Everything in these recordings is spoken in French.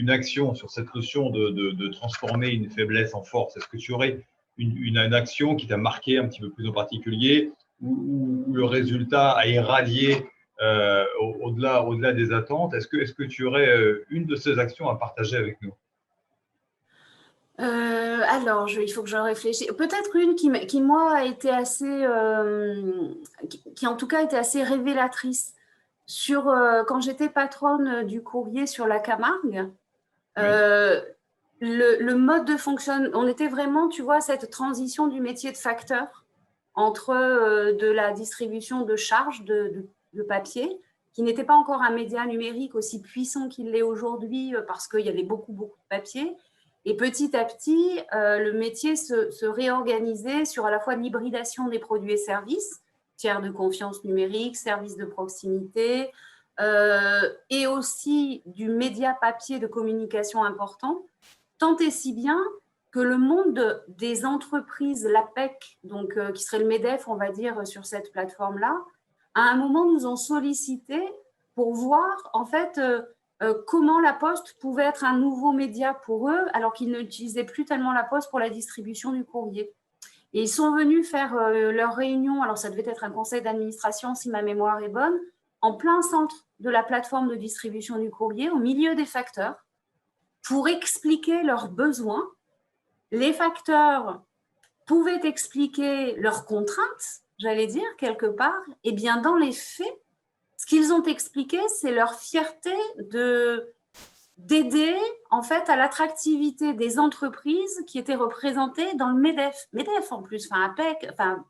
une action sur cette notion de transformer une faiblesse en force? Est-ce que tu aurais une action qui t'a marqué un petit peu plus en particulier, où le résultat a irradié au-delà des attentes? Est-ce que tu aurais une de ces actions à partager avec nous? Alors, il faut que je réfléchisse. Peut-être une qui moi, a été assez, qui en tout cas était assez révélatrice. Quand j'étais patronne du courrier sur la Camargue, Oui. le mode de fonctionnement, on était vraiment, tu vois, cette transition du métier de facteur entre de la distribution de charges de papier, qui n'était pas encore un média numérique aussi puissant qu'il l'est aujourd'hui, parce qu'il y avait beaucoup, beaucoup de papier. Et petit à petit, le métier se réorganisait sur à la fois l'hybridation des produits et services, tiers de confiance numérique, services de proximité, et aussi du média papier de communication important, tant et si bien que le monde des entreprises, l'APEC, donc, qui serait le MEDEF, on va dire, sur cette plateforme-là, à un moment nous ont sollicité pour voir en fait comment la Poste pouvait être un nouveau média pour eux, alors qu'ils n'utilisaient plus tellement la Poste pour la distribution du courrier. Et ils sont venus faire leur réunion, alors ça devait être un conseil d'administration si ma mémoire est bonne, en plein centre de la plateforme de distribution du courrier, au milieu des facteurs, pour expliquer leurs besoins. Les facteurs pouvaient expliquer leurs contraintes, j'allais dire, quelque part. Et bien, dans les faits, ce qu'ils ont expliqué, c'est leur fierté d'aider en fait à l'attractivité des entreprises qui étaient représentées dans le MEDEF. MEDEF en plus, enfin APEC, enfin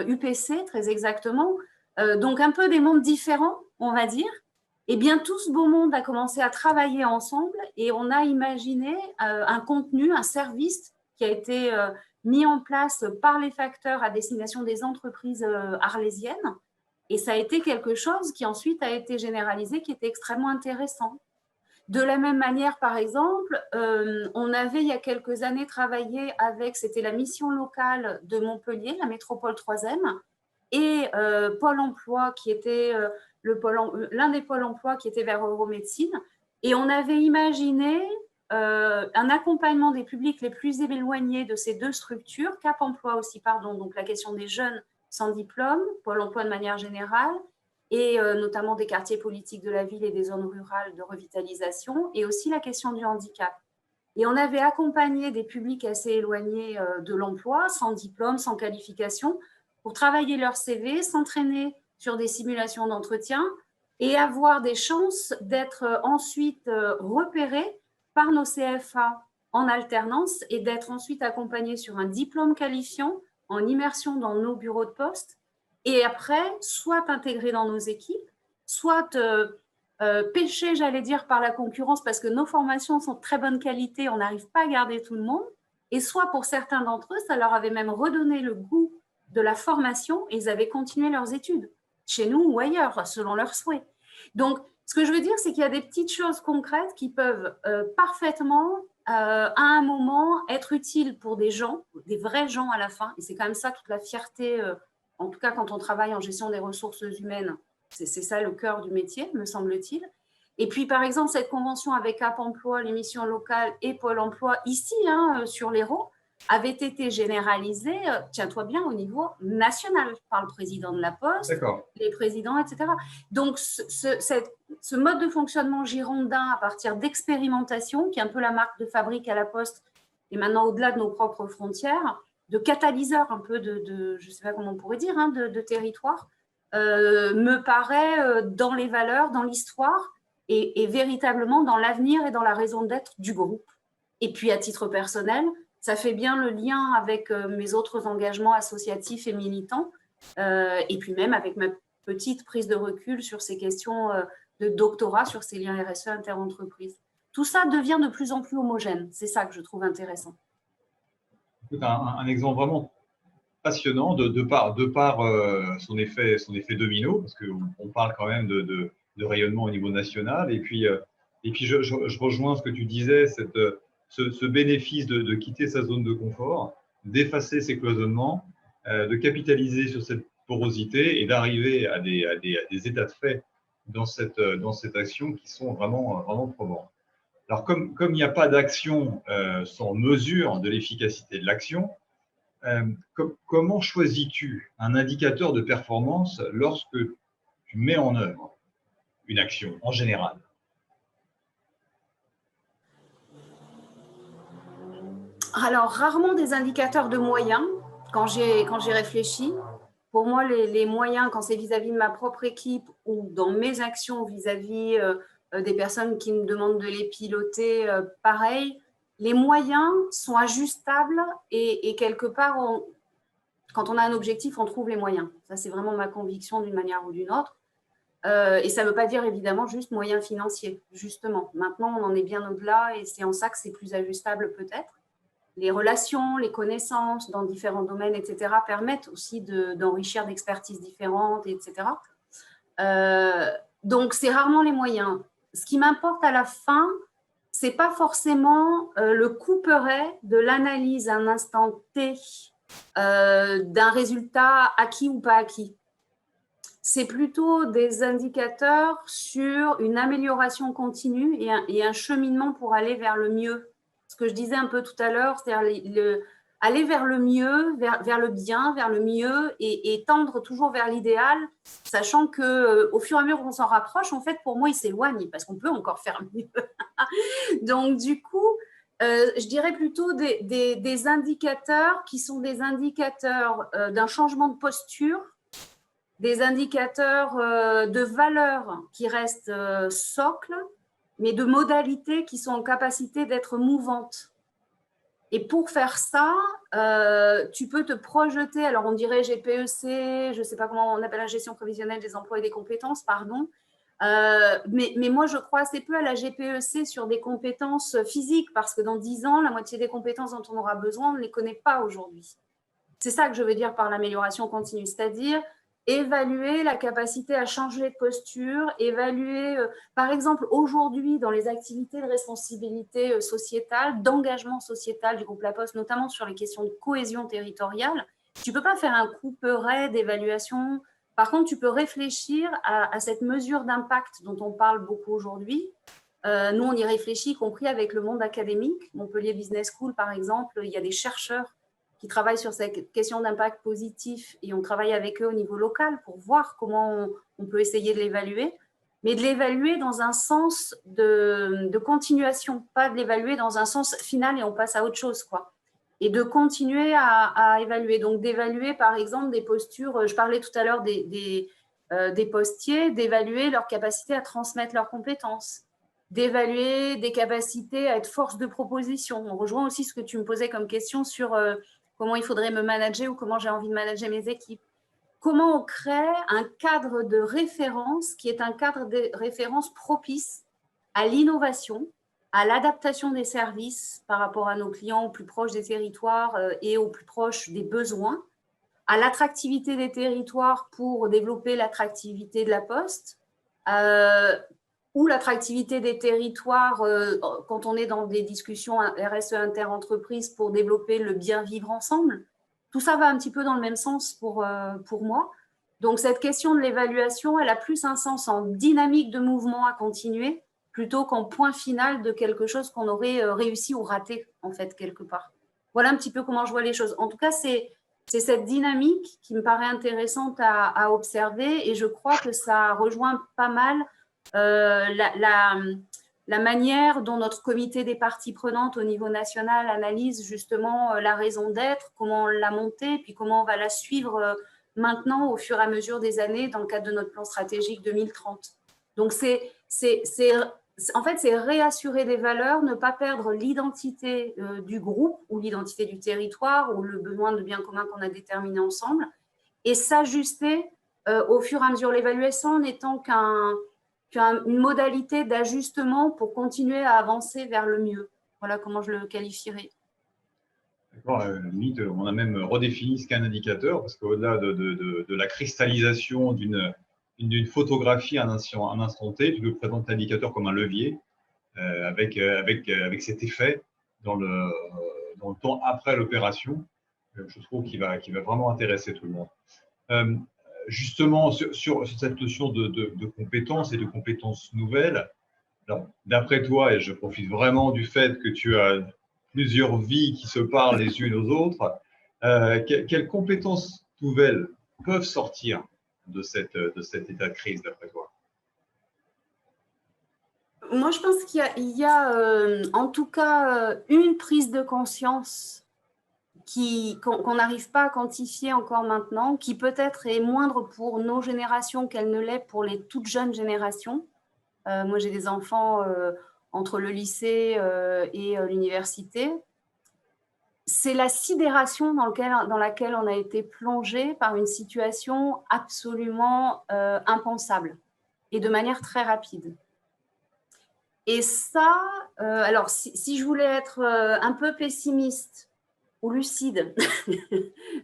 UPC très exactement. Donc un peu des mondes différents, on va dire. Et bien tout ce beau monde a commencé à travailler ensemble et on a imaginé un contenu, un service qui a été mis en place par les facteurs à destination des entreprises arlésiennes. Et ça a été quelque chose qui ensuite a été généralisé, qui était extrêmement intéressant. De la même manière, par exemple, on avait il y a quelques années travaillé avec, c'était la mission locale de Montpellier, la métropole 3e, et Pôle emploi, qui était l'un des pôles emploi qui était vers Euromédecine. Et on avait imaginé un accompagnement des publics les plus éloignés de ces deux structures, Cap emploi aussi, pardon, donc la question des jeunes sans diplôme, Pôle emploi de manière générale, et notamment des quartiers politiques de la ville et des zones rurales de revitalisation, et aussi la question du handicap. Et on avait accompagné des publics assez éloignés de l'emploi, sans diplôme, sans qualification, pour travailler leur CV, s'entraîner sur des simulations d'entretien et avoir des chances d'être ensuite repérés par nos CFA en alternance et d'être ensuite accompagnés sur un diplôme qualifiant en immersion dans nos bureaux de poste et après, soit intégrés dans nos équipes, soit pêchés, j'allais dire, par la concurrence parce que nos formations sont de très bonne qualité, on n'arrive pas à garder tout le monde, et soit pour certains d'entre eux, ça leur avait même redonné le goût de la formation et ils avaient continué leurs études, chez nous ou ailleurs, selon leurs souhaits. Donc, ce que je veux dire, c'est qu'il y a des petites choses concrètes qui peuvent parfaitement, à un moment, être utiles pour des gens, des vrais gens à la fin, et c'est quand même ça toute la fierté, en tout cas quand on travaille en gestion des ressources humaines, c'est ça le cœur du métier, me semble-t-il. Et puis, par exemple, cette convention avec Cap Emploi, les missions locales et Pôle emploi, ici, sur l'Hérault, avait été généralisée, tiens-toi bien, au niveau national, par le président de la Poste, les présidents, etc. Donc, ce mode de fonctionnement girondin à partir d'expérimentation, qui est un peu la marque de fabrique à la Poste, et maintenant au-delà de nos propres frontières, de catalyseur un peu je ne sais pas comment on pourrait dire, de territoire, me paraît dans les valeurs, dans l'histoire et véritablement dans l'avenir et dans la raison d'être du groupe. Et puis à titre personnel, ça fait bien le lien avec mes autres engagements associatifs et militants, et puis même avec ma petite prise de recul sur ces questions de doctorat, sur ces liens RSE inter-entreprises. Tout ça devient de plus en plus homogène. C'est ça que je trouve intéressant. Un exemple vraiment passionnant de par son effet domino, parce qu'on parle quand même de rayonnement au niveau national. Et puis je rejoins ce que tu disais, ce bénéfice de quitter sa zone de confort, d'effacer ses cloisonnements, de capitaliser sur cette porosité et d'arriver à des états de fait dans cette action qui sont vraiment probants. Alors, comme il n'y a pas d'action sans mesure de l'efficacité de l'action, comment choisis-tu un indicateur de performance lorsque tu mets en œuvre une action en général? Alors, rarement des indicateurs de moyens quand j'ai réfléchi. Pour moi, les moyens, quand c'est vis-à-vis de ma propre équipe ou dans mes actions vis-à-vis des personnes qui me demandent de les piloter, pareil, les moyens sont ajustables et quelque part, quand on a un objectif, on trouve les moyens. Ça, c'est vraiment ma conviction d'une manière ou d'une autre. Et ça ne veut pas dire évidemment juste moyens financiers, justement. Maintenant, on en est bien au-delà et c'est en ça que c'est plus ajustable peut-être. Les relations, les connaissances dans différents domaines, etc., permettent aussi d'enrichir d'expertises différentes, etc. Donc, c'est rarement les moyens. Ce qui m'importe à la fin, ce n'est pas forcément le couperet de l'analyse à un instant T d'un résultat acquis ou pas acquis. C'est plutôt des indicateurs sur une amélioration continue et un cheminement pour aller vers le mieux. Ce que je disais un peu tout à l'heure, c'est-à-dire aller vers le mieux, vers le bien, vers le mieux et tendre toujours vers l'idéal, sachant qu'au fur et à mesure qu'on s'en rapproche, en fait, pour moi, il s'éloigne parce qu'on peut encore faire mieux. Donc, du coup, je dirais plutôt des indicateurs qui sont des indicateurs d'un changement de posture, des indicateurs de valeur qui restent socles, mais de modalités qui sont en capacité d'être mouvantes. Et pour faire ça, tu peux te projeter, alors on dirait GPEC, je ne sais pas comment on appelle la gestion prévisionnelle des emplois et des compétences, pardon, mais moi je crois assez peu à la GPEC sur des compétences physiques, parce que dans 10 ans, la moitié des compétences dont on aura besoin, on ne les connaît pas aujourd'hui. C'est ça que je veux dire par l'amélioration continue, c'est-à-dire évaluer la capacité à changer de posture, évaluer, par exemple, aujourd'hui, dans les activités de responsabilité sociétale, d'engagement sociétal du groupe La Poste, notamment sur les questions de cohésion territoriale, tu ne peux pas faire un couperet d'évaluation. Par contre, tu peux réfléchir à cette mesure d'impact dont on parle beaucoup aujourd'hui. Nous, on y réfléchit, y compris avec le monde académique. Montpellier Business School, par exemple, il y a des chercheurs qui travaillent sur cette question d'impact positif et on travaille avec eux au niveau local pour voir comment on peut essayer de l'évaluer, mais de l'évaluer dans un sens de continuation, pas de l'évaluer dans un sens final et on passe à autre chose, quoi. Et de continuer à évaluer. Donc, d'évaluer, par exemple, des postures, je parlais tout à l'heure des postiers, d'évaluer leur capacité à transmettre leurs compétences, d'évaluer des capacités à être force de proposition. On rejoint aussi ce que tu me posais comme question sur comment il faudrait me manager ou comment j'ai envie de manager mes équipes. Comment on crée un cadre de référence qui est un cadre de référence propice à l'innovation, à l'adaptation des services par rapport à nos clients au plus proche des territoires et au plus proche des besoins, à l'attractivité des territoires pour développer l'attractivité de la Poste, ou l'attractivité des territoires quand on est dans des discussions RSE inter-entreprises pour développer le bien vivre ensemble. Tout ça va un petit peu dans le même sens pour moi. Donc, cette question de l'évaluation, elle a plus un sens en dynamique de mouvement à continuer plutôt qu'en point final de quelque chose qu'on aurait réussi ou raté, en fait, quelque part. Voilà un petit peu comment je vois les choses. En tout cas, c'est cette dynamique qui me paraît intéressante à observer et je crois que ça rejoint pas mal la manière dont notre comité des parties prenantes au niveau national analyse justement la raison d'être, comment on l'a montée, puis comment on va la suivre maintenant au fur et à mesure des années dans le cadre de notre plan stratégique 2030. Donc, en fait, c'est réassurer des valeurs, ne pas perdre l'identité du groupe ou l'identité du territoire ou le besoin de bien commun qu'on a déterminé ensemble et s'ajuster au fur et à mesure. L'évaluation n'étant qu'une modalité d'ajustement pour continuer à avancer vers le mieux. Voilà comment je le qualifierais. D'accord, limite, on a même redéfini ce qu'est un indicateur, parce qu'au-delà de la cristallisation d'une photographie à un instant T, tu peux présenter l'indicateur comme un levier avec cet effet dans le temps après l'opération. Je trouve qu'il va vraiment intéresser tout le monde. Justement, sur cette notion de compétences et de compétences nouvelles, Alors, d'après toi, et je profite vraiment du fait que tu as plusieurs vies qui se parlent les unes aux autres, quelles compétences nouvelles peuvent sortir de cet état de crise, d'après toi? Moi, je pense qu'il y a en tout cas une prise de conscience qu'on n'arrive pas à quantifier encore maintenant, qui peut-être est moindre pour nos générations qu'elle ne l'est pour les toutes jeunes générations. Moi, j'ai des enfants entre le lycée et l'université. C'est la sidération dans laquelle on a été plongé par une situation absolument impensable et de manière très rapide. Et ça, alors si je voulais être un peu pessimiste ou lucide,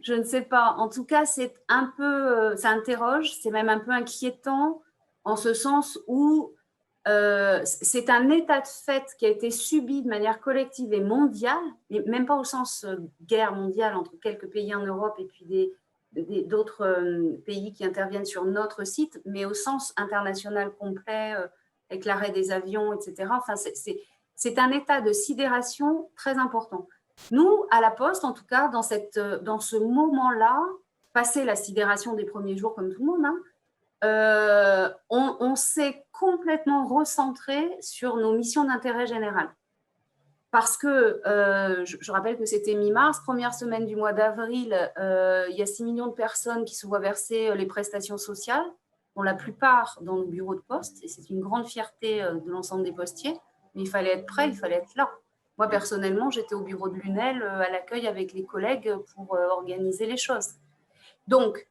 je ne sais pas. En tout cas, c'est un peu, ça interroge, c'est même un peu inquiétant en ce sens où c'est un état de fait qui a été subi de manière collective et mondiale, et même pas au sens guerre mondiale entre quelques pays en Europe et puis d'autres pays qui interviennent sur notre site, mais au sens international complet, avec l'arrêt des avions, etc. Enfin, c'est un état de sidération très important. Nous, à la Poste, en tout cas, dans ce moment-là, passé la sidération des premiers jours comme tout le monde, hein, on s'est complètement recentré sur nos missions d'intérêt général. Parce que, je rappelle que c'était mi-mars, première semaine du mois d'avril, il y a 6 millions de personnes qui se voient verser les prestations sociales, pour la plupart dans nos bureaux de poste, et c'est une grande fierté de l'ensemble des postiers, mais il fallait être prêt, il fallait être là. Moi, personnellement, j'étais au bureau de Lunel à l'accueil avec les collègues pour organiser les choses. Donc,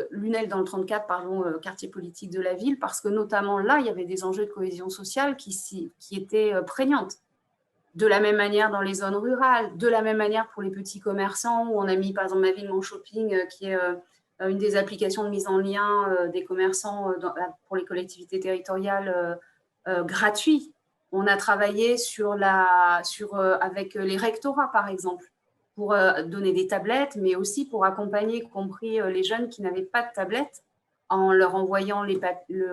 Lunel dans le 34, parlons quartier politique de la ville, parce que notamment là, il y avait des enjeux de cohésion sociale qui étaient prégnantes. De la même manière dans les zones rurales, de la même manière pour les petits commerçants, où on a mis par exemple Ma Ville Mon Shopping, qui est une des applications de mise en lien des commerçants pour les collectivités territoriales gratuit. On a travaillé avec les rectorats, par exemple, pour donner des tablettes, mais aussi pour accompagner, y compris les jeunes qui n'avaient pas de tablettes, en leur envoyant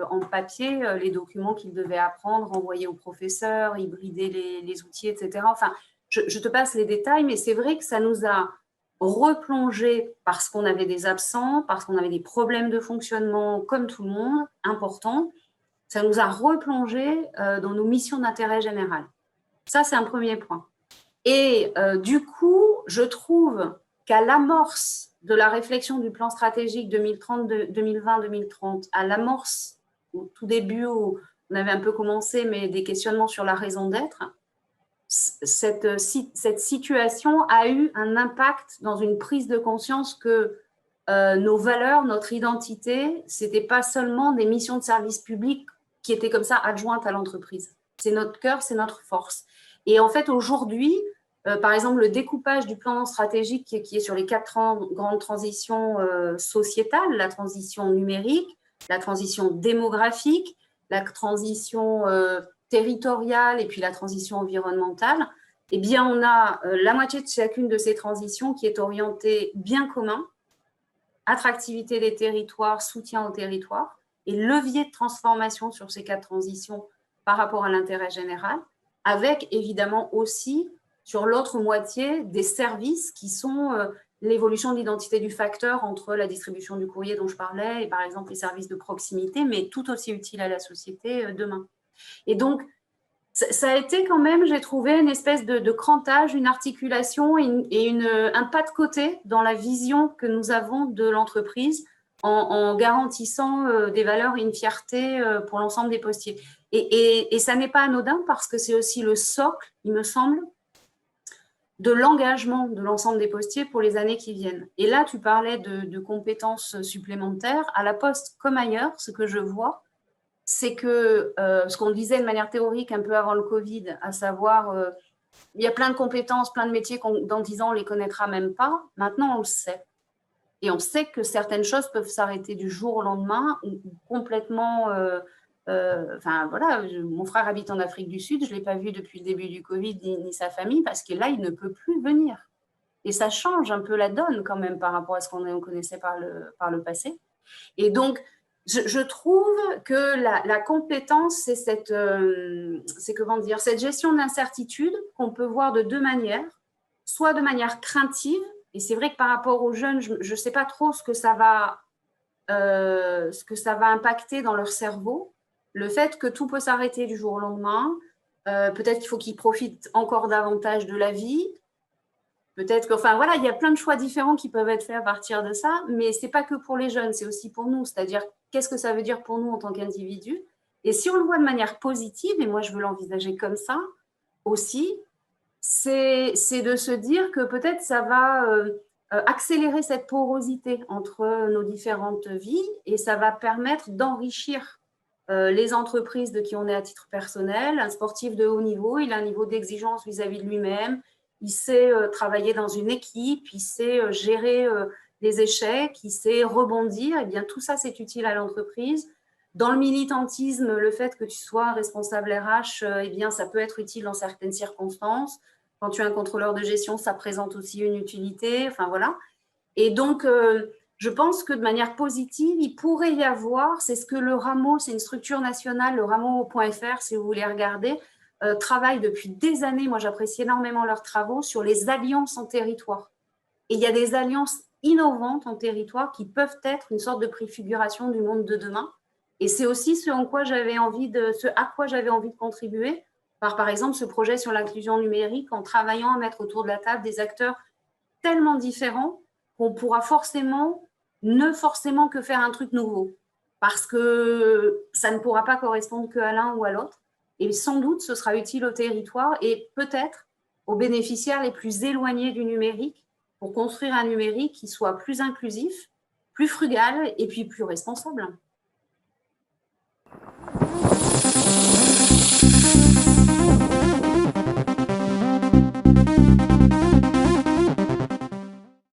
en papier les documents qu'ils devaient apprendre, envoyer aux professeurs, hybrider les outils, etc. Enfin, je te passe les détails, mais c'est vrai que ça nous a replongé parce qu'on avait des absents, parce qu'on avait des problèmes de fonctionnement, comme tout le monde, importants. Ça nous a replongé dans nos missions d'intérêt général. Ça, c'est un premier point. Et du coup, je trouve qu'à l'amorce de la réflexion du plan stratégique 2020-2030, à l'amorce, au tout début où on avait un peu commencé, mais des questionnements sur la raison d'être, cette situation a eu un impact dans une prise de conscience que nos valeurs, notre identité, ce n'était pas seulement des missions de service public qui étaient comme ça adjointes à l'entreprise. C'est notre cœur, c'est notre force. Et en fait, aujourd'hui, par exemple, le découpage du plan stratégique qui est sur les 4 grandes transitions sociétales, la transition numérique, la transition démographique, la transition territoriale et puis la transition environnementale, eh bien, on a la moitié de chacune de ces transitions qui est orientée bien commun, attractivité des territoires, soutien aux territoires et levier de transformation sur ces 4 transitions par rapport à l'intérêt général, avec évidemment aussi sur l'autre moitié des services qui sont l'évolution de l'identité du facteur entre la distribution du courrier dont je parlais et par exemple les services de proximité, mais tout aussi utiles à la société demain. Et donc, ça a été quand même, j'ai trouvé, une espèce de crantage, une articulation et un pas de côté dans la vision que nous avons de l'entreprise en garantissant des valeurs et une fierté pour l'ensemble des postiers. Et ça n'est pas anodin parce que c'est aussi le socle, il me semble, de l'engagement de l'ensemble des postiers pour les années qui viennent. Et là, tu parlais de compétences supplémentaires. À la Poste comme ailleurs, ce que je vois, c'est que ce qu'on disait de manière théorique un peu avant le Covid, à savoir, il y a plein de compétences, plein de métiers dans 10 ans, on ne les connaîtra même pas. Maintenant, on le sait. Et on sait que certaines choses peuvent s'arrêter du jour au lendemain ou complètement... Enfin, voilà, mon frère habite en Afrique du Sud, je ne l'ai pas vu depuis le début du Covid, ni sa famille, parce que là, il ne peut plus venir. Et ça change un peu la donne quand même par rapport à ce qu'on connaissait par le passé. Et donc, je trouve que la compétence, c'est cette gestion de l'incertitude qu'on peut voir de deux manières, soit de manière craintive, et c'est vrai que par rapport aux jeunes, je ne sais pas trop ce que ça va impacter dans leur cerveau, le fait que tout peut s'arrêter du jour au lendemain, peut-être qu'il faut qu'ils profitent encore davantage de la vie. Peut-être que, enfin voilà, il y a plein de choix différents qui peuvent être faits à partir de ça, mais ce n'est pas que pour les jeunes, c'est aussi pour nous. C'est-à-dire, qu'est-ce que ça veut dire pour nous en tant qu'individus? Et si on le voit de manière positive, et moi je veux l'envisager comme ça aussi, c'est de se dire que peut-être ça va accélérer cette porosité entre nos différentes vies et ça va permettre d'enrichir les entreprises de qui on est à titre personnel. Un sportif de haut niveau, il a un niveau d'exigence vis-à-vis de lui-même, il sait travailler dans une équipe, il sait gérer des échecs, il sait rebondir. Eh bien, tout ça, c'est utile à l'entreprise. Dans le militantisme, le fait que tu sois un responsable RH, eh bien, ça peut être utile dans certaines circonstances. Quand tu es un contrôleur de gestion, ça présente aussi une utilité. Enfin, voilà. Et donc, je pense que de manière positive, il pourrait y avoir, c'est ce que le Rameau, c'est une structure nationale, le Rameau.fr, si vous voulez regarder, travaille depuis des années, moi j'apprécie énormément leurs travaux, sur les alliances en territoire. Et il y a des alliances innovantes en territoire qui peuvent être une sorte de préfiguration du monde de demain. Et c'est aussi ce à quoi j'avais envie de contribuer, par exemple ce projet sur l'inclusion numérique, en travaillant à mettre autour de la table des acteurs tellement différents qu'on pourra ne forcément que faire un truc nouveau, parce que ça ne pourra pas correspondre qu'à l'un ou à l'autre. Et sans doute, ce sera utile au territoire et peut-être aux bénéficiaires les plus éloignés du numérique pour construire un numérique qui soit plus inclusif, plus frugal et puis plus responsable.